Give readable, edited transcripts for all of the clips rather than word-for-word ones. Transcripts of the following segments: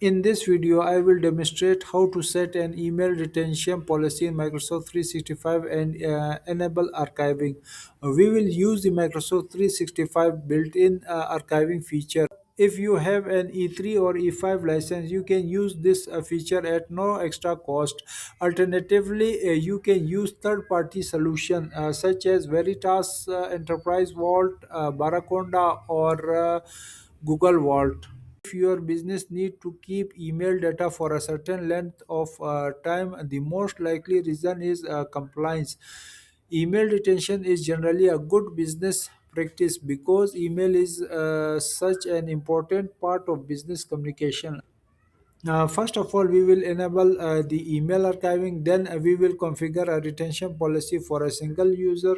In this video, I will demonstrate how to set an email retention policy in Microsoft 365 and enable archiving. We will use the Microsoft 365 built-in archiving feature. If you have an E3 or E5 license, you can use this feature at no extra cost. Alternatively, you can use third-party solution such as Veritas Enterprise Vault, Baraconda, or Google Vault. If your business need to keep email data for a certain length of time, the most likely reason is compliance. Email retention is generally a good business practice because email is such an important part of business communication. First of all, we will enable the email archiving. Then we will configure a retention policy for a single user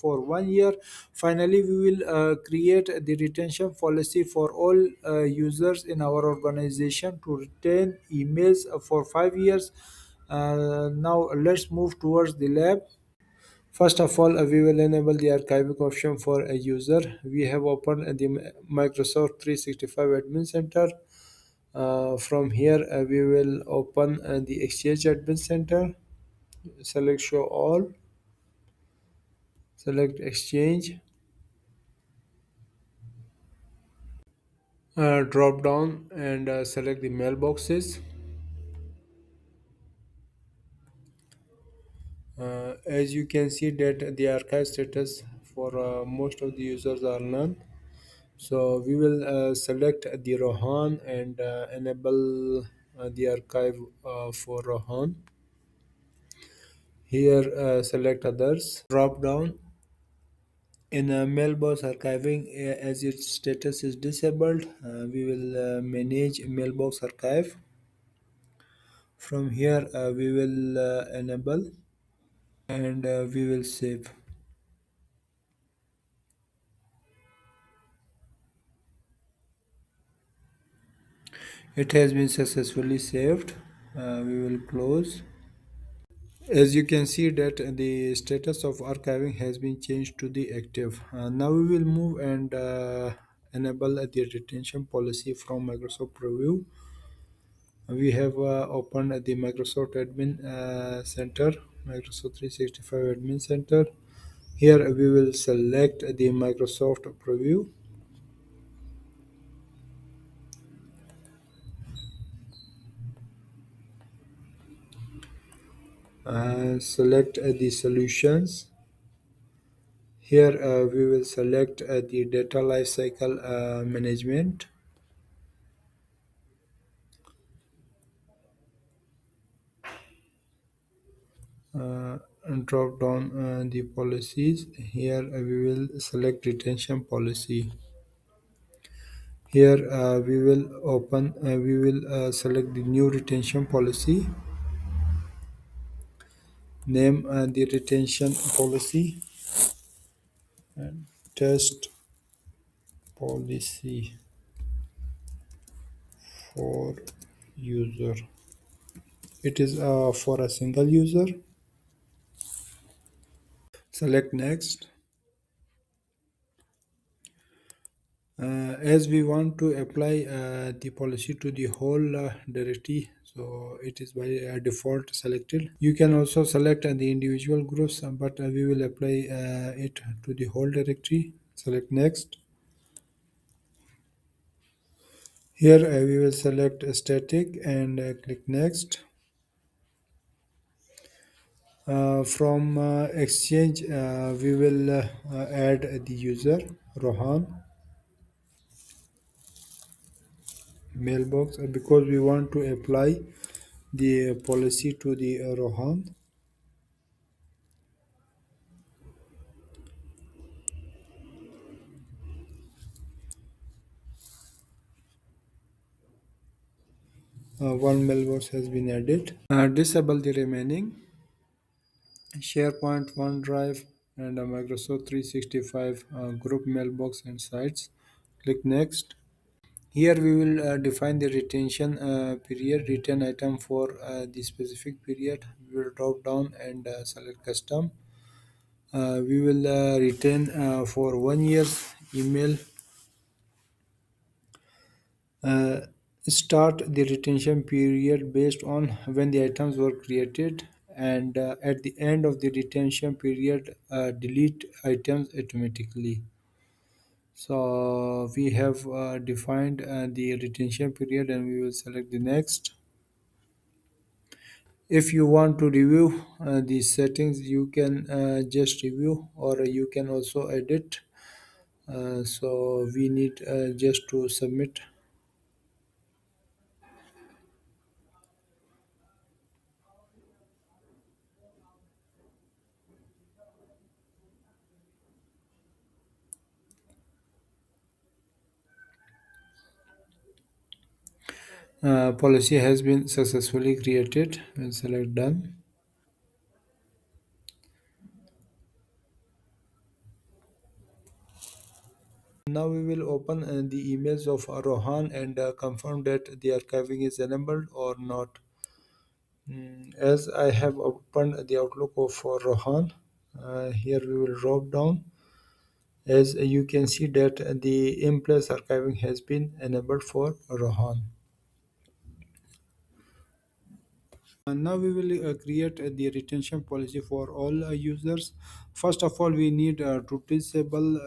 for 1 year. Finally, we will create the retention policy for all users in our organization to retain emails for 5 years. Now, let's move towards the lab. First of all, we will enable the archiving option for a user. We have opened the Microsoft 365 Admin Center. From here, we will open the Exchange Admin Center. Select Show All. Select Exchange. Drop down and select the mailboxes. As you can see that the archive status for most of the users are none. So we will select the Rohan and enable the archive for Rohan. Here select others. Drop down in mailbox archiving as its status is disabled. We will manage mailbox archive. From here we will enable and we will save. It has been successfully saved. We will close. As you can see that the status of archiving has been changed to the active. Now we will move and enable the retention policy from Microsoft Preview. We have opened the Microsoft Admin Center, Microsoft 365 Admin Center. Here we will select the Microsoft Preview. Select the solutions. Here we will select the data lifecycle management. And drop down the policies. Here we will select retention policy. Here we will select the new retention policy. Name the retention policy and test policy for user. It is for a single user. Select next. As we want to apply the policy to the whole directory, so it is by default selected. You can also select the individual groups, but we will apply it to the whole directory. Select next. Here we will select static and click next. From Exchange, we will add the user Rohan mailbox because we want to apply the policy to the Rohan. One mailbox has been added. Disable the remaining. SharePoint, OneDrive, and Microsoft 365 group mailbox and sites. Click next. Here we will define the retention period, retain item for the specific period. We will drop down and select custom. We will retain for 1 year's email. Uh, Start the retention period based on when the items were created, and at the end of the retention period, delete items automatically. So we have defined the retention period, and we will select the next. If you want to review these settings, you can just review, or you can also edit. So we need just to submit. Policy has been successfully created. We'll select done. Now we will open the emails of Rohan and confirm that the archiving is enabled or not. As I have opened the Outlook of Rohan, here we will drop down. As you can see that the in-place archiving has been enabled for Rohan. Now we will create the retention policy for all users. First of all, we need to disable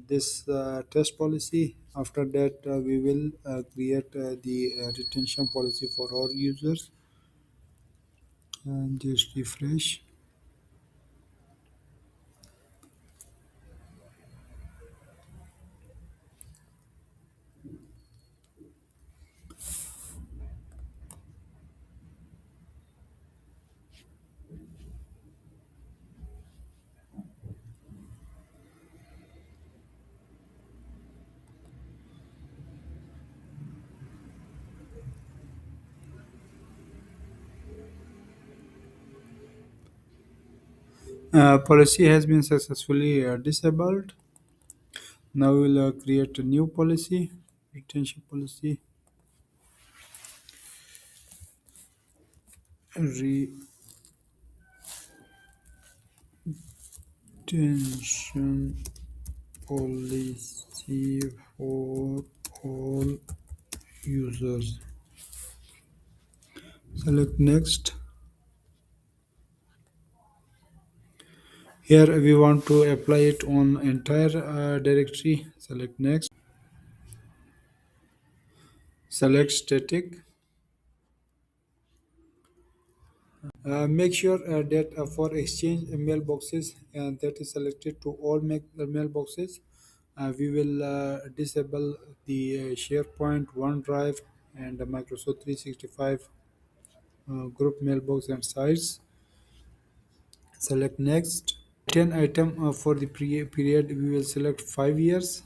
this test policy. After that, we will create the retention policy for all users. And just refresh. Policy has been successfully disabled. Now we will create a new policy, retention policy, retention policy for all users. Select next. Here we want to apply it on entire directory. Select next. Select static. Make sure that for exchange mailboxes that is selected to all mailboxes. We will disable the SharePoint, OneDrive, and the Microsoft 365 group mailbox and sites. Select next. 10 item for the period, we will select 5 years.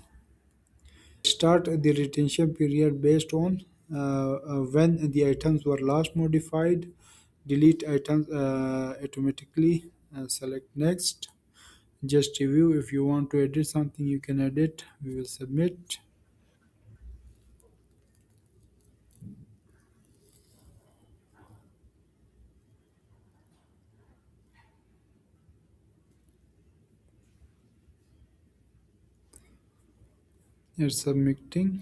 Start the retention period based on when the items were last modified. Delete items automatically. Select next. Just review. If you want to edit something, you can edit. We will submit. It's submitting.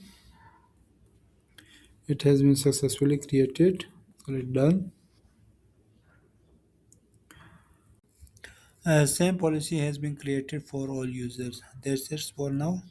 It has been successfully created. Select done. Same policy has been created for all users. That's it for now.